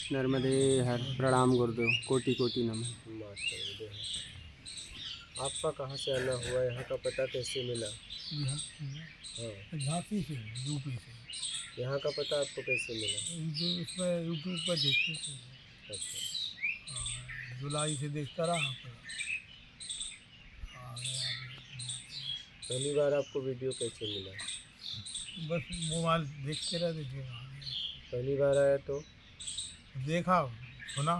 नर्मदे हर प्रणाम गुरुदेव, कोटि कोटि नमः। आपका कहाँ से आना हुआ, यहाँ का पता कैसे मिला? हाँ, झांसी से, यूपी से। यहाँ का पता आपको कैसे मिला? जो इसमें यूट्यूब पर देखते थे। अच्छा, जुलाई से देखता रहा। पहली बार आपको वीडियो कैसे मिला? बस मोबाइल देखते रहते थे। पहली बार आया तो? देखा, सुना,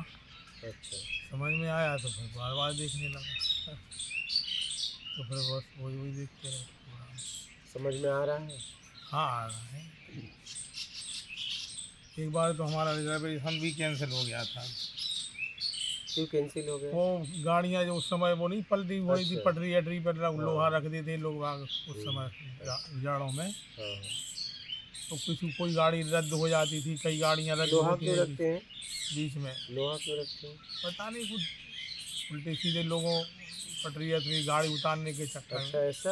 अच्छा, समझ में आया तो फिर बार बार देखने लगा। तो फिर बस वही देखते रहे। समझ में आ रहा है? हाँ, आ रहा है। एक बार तो हमारा रिजर्वेशन भी कैंसिल हो गया था। क्यों कैंसिल हो गया? वो गाड़ियाँ जो उस समय वो नहीं पलटी हुई थी, अच्छा। पटरी पर लोहा रख देते थे लोग उस समय जाड़ों में। हाँ, तो कोई गाड़ी रद्द हो जाती थी, कई गाड़ियाँ रद्द लोहा होती क्यों रहती रखते हैं? बीच में। लोहा क्यों रखते हैं? पता नहीं, कुछ उल्टे सीधे लोगों पटरी गाड़ी उतारने के चक्कर में। अच्छा, ऐसा?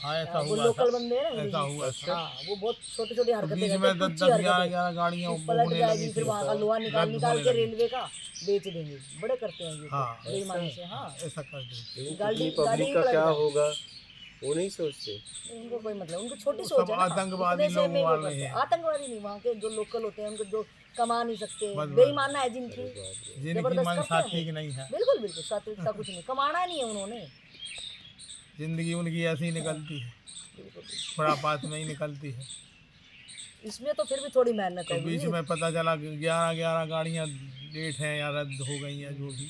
हाँ, ऐसा वो हुआ लोकल था। बंदे हैं ना, ऐसा हुआ अच्छा। हाँ, वो बहुत छोटी छोटी तो हरकतें बीच करते में हैं, 10 कुछ 11 गाड़ियाँ पलट होने जाएगी, लगी फिर थी। वहाँ का लोहा रद्द निकाल होने के लगी। रेलवे का बेच देंगे। बड़े करते हैं ये तो, हाँ, बेईमानी से। हाँ, ऐसा कर देते। लेकिन गाड़ी- कितनी गाड़ी पब्लिक का पलट क्या जाए। होगा वो नहीं सोचते। उनको कोई मतलब, उनकी छोटी वो सोच सब है ना। आतंकवादी इतने से में लोग वो वाले करते हैं। हैं। आतंकवादी नहीं, वहाँ के जो लोकल होते हैं, उनको जो कमा नहीं सकते, बस। बेईमाना है जिनकी, अरे बाप रे। जिनकी जबरदस्त मनसा करते हैं ठीक नहीं है, बिल्कुल बिल्कुल, सात्विकता कुछ नहीं, कमाना नहीं है उन्होंने। जिंदगी उनकी ऐसी ही निकलती है, बिल्कुल, खुरापात में ही निकलती है। इसमें तो फिर भी थोड़ी मेहनत तो है बीच गुरुजी। में पता चला कि 11 गाड़ियाँ लेट हैं या रद्द हो गई हैं जो भी।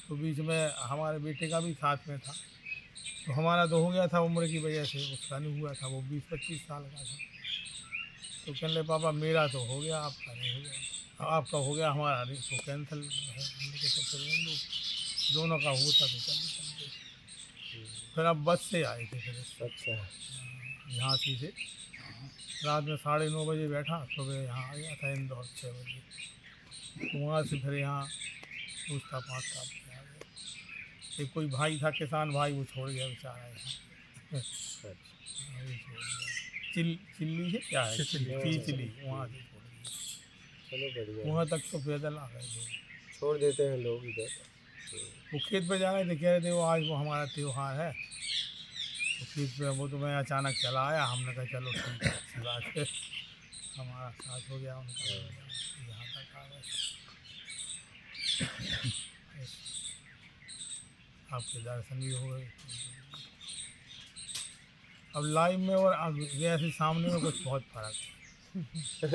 तो बीच में हमारे बेटे का भी साथ में था, तो हमारा तो हो गया था उम्र की वजह से, उसका नहीं हुआ था, वो 20-25 साल का था। तो कहने लगे पापा मेरा तो हो गया, आपका नहीं हो गया। आपका हो गया, हमारा नहीं, तो कैंसिल है। हमने कहा तो फिर हम लोग दोनों का होता तो चलते। फिर अब बस से आए थे फिर अच्छा, झांसी से। रात में 9:30 बजे बैठा, सुबह यहाँ आ गया था इंदौर 6 बजे। तो वहाँ से फिर यहाँ पूछता पाछता आ गया। एक कोई भाई था, किसान भाई, वो छोड़ गया बेचारा यहाँ। अच्छा। वही छोड़ गया। चिल्ली है क्या है, चिल्ली वहाँ से छोड़ गया। चलो बढ़िया, वहाँ तक तो पैदल आ गए थे। छोड़ देते हैं लोग इधर। वो खेत पे जा रहे थे, कह रहे थे वो आज वो हमारा त्योहार है। तो खेत पे वो तो मैं अचानक चला आया, हमने कहा चलो ठीक है, अच्छी बात है, हमारा साथ हो गया उनका। यहाँ तक आ गए। आपके दर्शन भी हो गए। अब लाइव में और ऐसे सामने में कुछ बहुत फर्क है।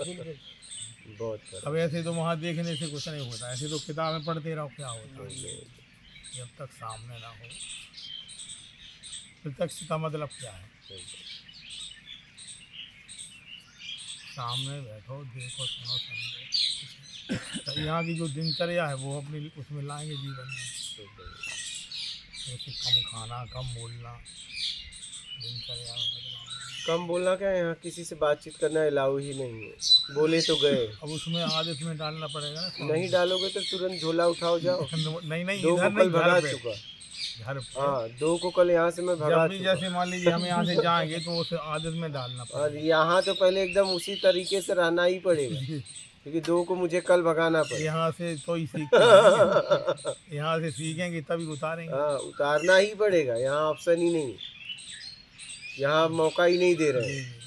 बिल्कुल, बहुत फर्क। अब ऐसे तो वहाँ देखने से कुछ नहीं होता, ऐसे तो किताबें पढ़ते रहो क्या होता है। जब तक सामने ना हो, प्रत्यक्ष का मतलब क्या है? सामने बैठो, देखो, सुनो, समझो। तो यहाँ की जो दिनचर्या है वो अपनी उसमें लाएंगे जीवन में। जैसे कम खाना, कम बोलना, दिनचर्या में बदलाव। कम बोलना क्या है, यहाँ किसी से बातचीत करना अलाउ ही नहीं है, बोले तो गए। अब उसमें आदत में डालना पड़ेगा ना। नहीं डालोगे तो तुरंत झोला उठाओ जाओ। नहीं, दो इधर को कल नहीं, भगा घर पे। चुका। घर पे हाँ, 2 को कल यहाँ से मैं भगा जब भी चुका। जैसे मान लीजिए हम यहाँ से जाएंगे तो उसे आदत में डालना और पड़ेगा। यहाँ तो पहले एकदम उसी तरीके से रहना ही पड़ेगा, क्योंकि 2 को मुझे कल भगाना पड़ेगा। यहाँ से तो ही सीखेंगे, यहाँ से सीखेंगे तभी उतारेंगे। हाँ, उतारना ही पड़ेगा, यहाँ ऑप्शन ही नहीं, यहाँ मौका ही नहीं दे रहे हैं।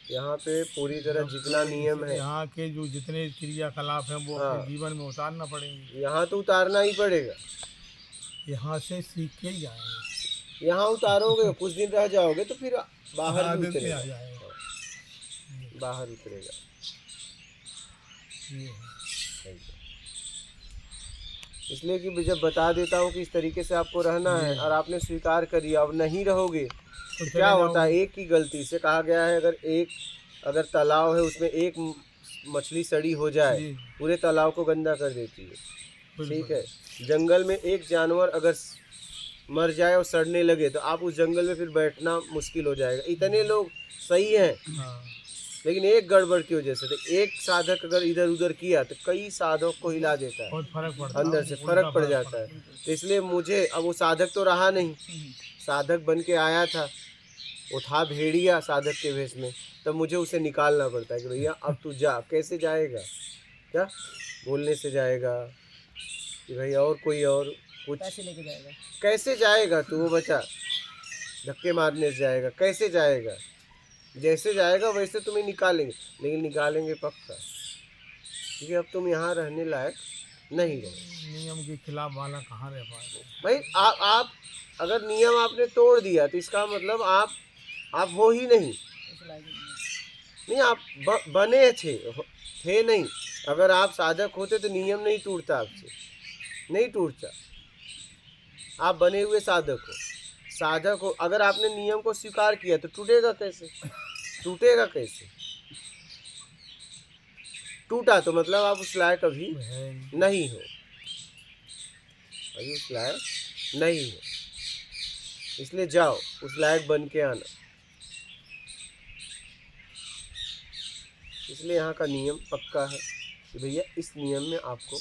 यहाँ पे पूरी तरह जितना नियम है, यहाँ के जो जितने क्रियाकलाप हैं वो अपने जीवन में उतारना पड़ेंगे। यहाँ तो उतारना ही पड़ेगा। यहाँ से सीख के ही आएंगे, यहाँ उतारोगे, कुछ दिन रह जाओगे तो फिर बाहर भी आदत में उतरेगा। आ जाएगा। बाहर उतरेगा। ये है। इसलिए कि जब बता देता हूँ कि इस तरीके से आपको रहना है और आपने स्वीकार कर लिया, अब नहीं रहोगे तो क्या होता है? एक की गलती से कहा गया है, अगर तालाब है उसमें एक मछली सड़ी हो जाए, पूरे तालाब को गंदा कर देती है। ठीक है, जंगल में एक जानवर अगर मर जाए और सड़ने लगे तो आप उस जंगल में फिर बैठना मुश्किल हो जाएगा। इतने लोग सही हैं, लेकिन एक गड़बड़ की वजह से, तो एक साधक अगर इधर उधर किया तो कई साधक को हिला देता है, बहुत फर्क पड़ता है, अंदर से फर्क पड़ जाता है। तो इसलिए मुझे, अब वो साधक तो रहा नहीं, साधक बन के आया था, वो था भेड़िया साधक के वेश में, तब मुझे उसे निकालना पड़ता है कि भैया अब तू जा। कैसे जाएगा? क्या बोलने से जाएगा कि भाई और कोई और कुछ? पैसे लेके जाएगा। कैसे जाएगा तू? वो बच्चा धक्के मारने से जाएगा? कैसे जाएगा? जैसे जाएगा वैसे तुम्हें निकालेंगे, लेकिन निकालेंगे पक्का, क्योंकि अब तुम यहाँ रहने लायक नहीं रहे। नियम के खिलाफ वाला कहाँ रह पाएगा? भाई आप अगर नियम आपने तोड़ दिया तो इसका मतलब आप हो ही नहीं। उस लायक नहीं, आप बने थे नहीं। अगर आप साधक होते तो नियम नहीं टूटता आपसे, नहीं टूटता। आप बने हुए साधक हो, साधक हो। अगर आपने नियम को स्वीकार किया तो टूटेगा कैसे? टूटेगा कैसे? टूटा तो मतलब आप उस लायक अभी है नहीं हो, अभी उस लायक नहीं हो। इसलिए जाओ, उस लायक बन के आना। इसलिए यहाँ का नियम पक्का है कि भैया इस नियम में आपको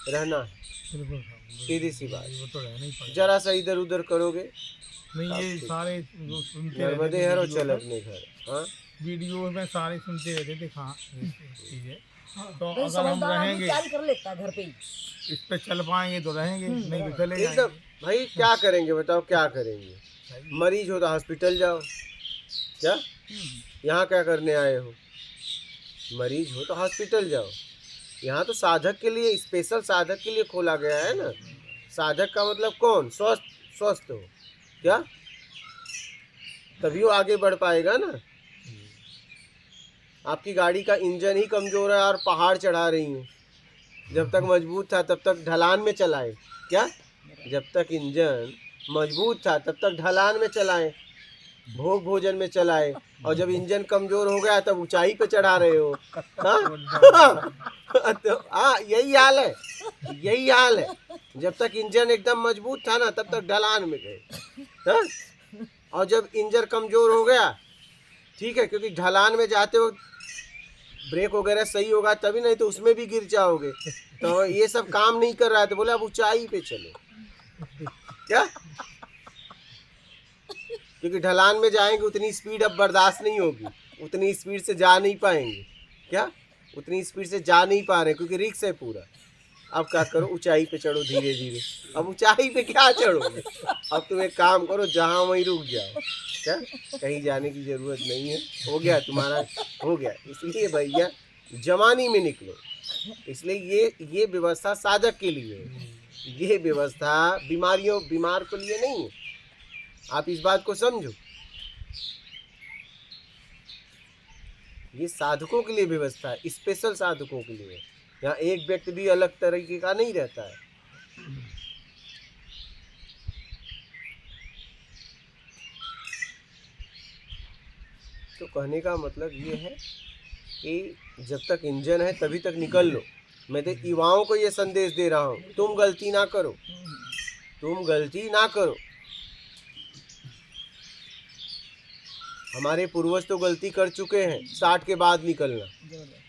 रहना है। बिल्कुल साहब, सीधी सी बात। वो तो रहना ही पड़ेगा। जरा सा इधर उधर करोगे, नहीं ये सारे जो सुनते नर्मदे रहते हर और थे चल अपने घर। हाँ, वीडियो में सारे सुनते रहते थे कहाँ चीज़ें। तो भाई अगर हम समझदार आदमी रहेंगे क्या ही कर लेता है घर पे ही। इस पे चल पाएंगे तो रहेंगे, नहीं तो चले एकदम। जाएंगे। भाई क्या करेंगे बताओ, क्या करेंगे? मरीज हो तो हॉस्पिटल जाओ। क्या यहाँ क्या करने आए हो? मरीज हो तो हॉस्पिटल जाओ। यहाँ तो साधक के लिए, स्पेशल साधक के लिए खोला गया है ना। साधक का मतलब कौन? स्वस्थ हो। क्या? तभी वो आगे बढ़ पाएगा ना। आपकी गाड़ी का इंजन ही कमज़ोर है और पहाड़ चढ़ा रही है। जब तक मजबूत था तब तक ढलान में चलाए। क्या? जब तक इंजन मजबूत था तब तक ढलान में चलाएं, भोग भोजन में चलाए, और जब इंजन कमज़ोर हो गया तब ऊंचाई पे चढ़ा रहे हो। हाँ तो हाँ, यही हाल है, यही हाल है। जब तक इंजन एकदम मजबूत था ना तब तक ढलान में गए। हाँ? और जब इंजन कमज़ोर हो गया, ठीक है, क्योंकि ढलान में जाते वक्त ब्रेक वगैरह सही होगा तभी, नहीं तो उसमें भी गिर जाओगे। तो ये सब काम नहीं कर रहा है तो बोले अब ऊंचाई पे चलो। क्या? क्योंकि ढलान में जाएंगे उतनी स्पीड अब बर्दाश्त नहीं होगी, उतनी स्पीड से जा नहीं पाएंगे। क्या? उतनी स्पीड से जा नहीं पा रहे क्योंकि रिक्स है पूरा। अब क्या करो, ऊंचाई पे चढ़ो धीरे धीरे। अब ऊंचाई पे क्या चढ़ोगे? अब तुम एक काम करो, जहाँ वहीं रुक जाओ। क्या? कहीं जाने की ज़रूरत नहीं है, हो गया तुम्हारा, हो गया। इसलिए भैया जवानी में निकलो। इसलिए ये व्यवस्था साधक के लिए है, ये व्यवस्था बीमार के लिए नहीं है। आप इस बात को समझो, ये साधकों के लिए व्यवस्था है, स्पेशल साधकों के लिए। यहाँ एक व्यक्ति भी अलग तरीके का नहीं रहता है। तो कहने का मतलब ये है कि जब तक इंजन है तभी तक निकल लो। मैं तो युवाओं को ये संदेश दे रहा हूँ, तुम गलती ना करो, तुम गलती ना करो। हमारे पूर्वज तो गलती कर चुके हैं, 60 के बाद निकलना।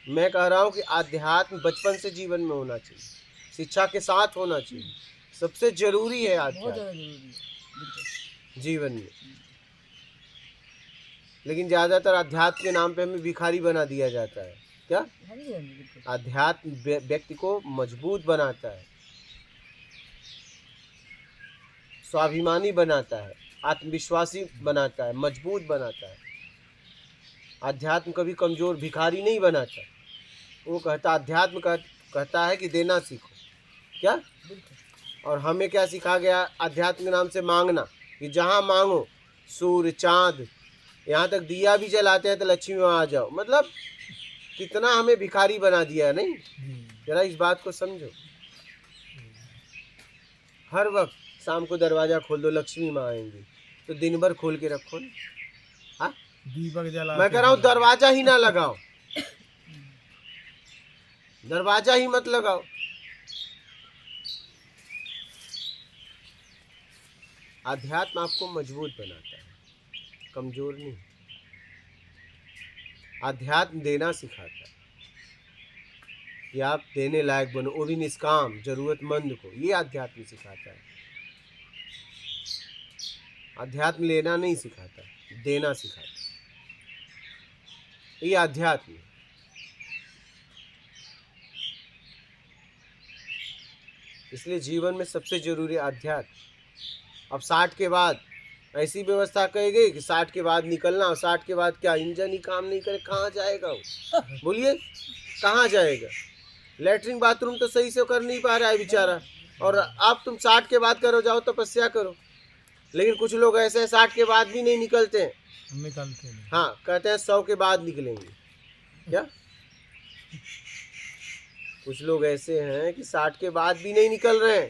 मैं कह रहा हूँ कि आध्यात्म बचपन से जीवन में होना चाहिए, शिक्षा के साथ होना चाहिए। सबसे जरूरी है बहुत आध्यात्म ज़्यादा जरूरी है बिल्कुल। जीवन में। लेकिन ज़्यादातर अध्यात्म के नाम पे हमें भिखारी बना दिया जाता है। क्या? हाँ जी, हाँ जी, बिल्कुल। अध्यात्म व्यक्ति को मजबूत बनाता है, स्वाभिमानी बनाता है, आत्मविश्वासी बनाता है, मजबूत बनाता है। अध्यात्म कभी कमज़ोर भिखारी नहीं बनाता। वो कहता, अध्यात्म कहता है कि देना सीखो। क्या? बिल्कुल। और हमें क्या सिखा गया अध्यात्म के नाम से? मांगना, कि जहाँ मांगो, सूर्य चाँद, यहाँ तक दिया भी जलाते हैं तो लक्ष्मी वहाँ आ जाओ। मतलब कितना हमें भिखारी बना दिया है। नहीं, जरा इस बात को समझो। हर वक्त शाम को दरवाज़ा खोल दो, लक्ष्मी माँ आएंगी, तो दिन भर खोल के रखो ना। हाँ, दीपक जला, मैं कह रहा हूँ दरवाज़ा ही ना लगाओ, दरवाज़ा ही मत लगाओ। अध्यात्म आपको मजबूत बनाता है, कमज़ोर नहीं। अध्यात्म देना सिखाता है कि आप देने लायक बनो, वो भी निष्काम, जरूरतमंद को। ये अध्यात्म सिखाता है। अध्यात्म लेना नहीं सिखाता। देना सिखाता है। ये आध्यात्म है। इसलिए जीवन में सबसे जरूरी आध्यात्म। अब 60 के बाद ऐसी व्यवस्था कही गई कि 60 के बाद निकलना, और 60 के बाद क्या इंजन ही काम नहीं करे, कहाँ जाएगा वो? बोलिए, कहाँ जाएगा? लेटरिन बाथरूम तो सही से कर नहीं पा रहा है बेचारा, और अब तुम 60 के बाद करो, जाओ तपस्या करो। लेकिन कुछ लोग ऐसे हैं 60 के बाद भी नहीं निकलते हैं। निकलते नहीं। हाँ, कहते हैं 100 के बाद निकलेंगे। क्या? कुछ लोग ऐसे हैं कि 60 के बाद भी नहीं निकल रहे हैं,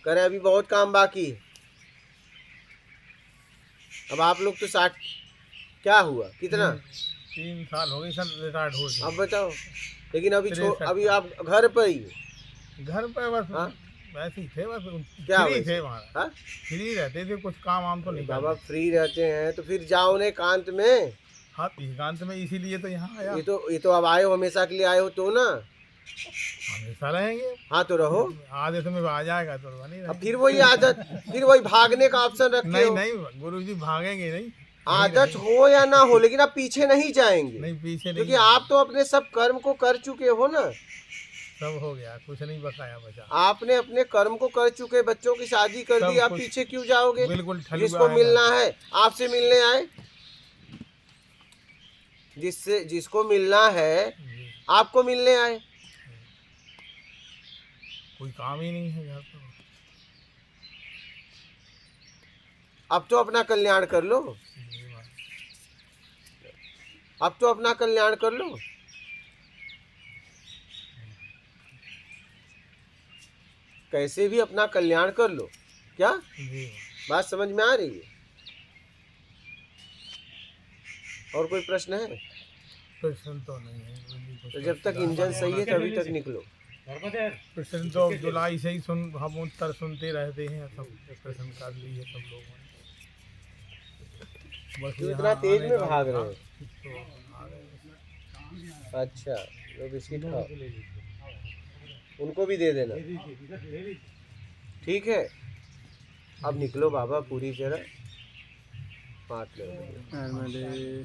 कह रहे अभी बहुत काम बाकी है। अब आप लोग तो 60 क्या हुआ, कितना? 3 साल हो गए सर रिटायर्ड हो गए। अब बताओ। लेकिन अभी 63 अभी आप घर पर ही हो। घर पे बस हाँ? वैसे ही थे, बस क्या फ्री वैसे? थे वहाँ, हाँ? फ्री रहते थे, कुछ काम वाम तो नहीं बाबा करते। फ्री रहते हैं तो फिर जाओ ने एकांत में। हाँ, एकांत में इसीलिए तो यहाँ आया। ये तो अब आए हो, हमेशा के लिए आए हो तो ना। हमेशा रहेंगे, हाँ तो रहो। आधे समय आ जाएगा तो बनी अब रहेंगे। फिर वही आदत, फिर वही भागने का ऑप्शन रखते नहीं हो। नहीं गुरु जी भागेंगे नहीं। आदत हो या ना हो, लेकिन आप पीछे नहीं जाएंगे, नहीं पीछे नहीं, क्योंकि आप तो अपने सब कर्म को कर चुके हो ना। सब हो गया, कुछ नहीं बकाया बचा। आपने अपने कर्म को कर चुके, बच्चों की शादी कर दी, सब आप कुछ पीछे क्यों जाओगे? बिल्कुल ठलुआ जिसको है। मिलना है आपसे मिलने आए, जिसको मिलना है जी, आपको मिलने आए। कोई काम ही नहीं है घर पर। अब तो अपना कल्याण कर लो, जी, बात। अब तो अपना कल्याण कर लो। कैसे भी अपना कल्याण कर लो। क्या जी, बात समझ में आ रही है? और कोई प्रश्न है? प्रश्न तो नहीं है गुरु जी, कुछ तो जब तक इंजन सही है तभी तक निकलो। प्रश्न तो जुलाई से ही हम उत्तर सुनते रहते हैं, सब प्रश्न कर लिए सब लोगों ने। बस क्यों यहाँ इतना तेज आने में का भाग रहे था, हो? तो आ गए। अच्छा, लो बिस्किट खाओ, उनको भी दे देना। ठीक है, अब निकलो बाबा पूरी तरह। 5 मिनट। नर्मदे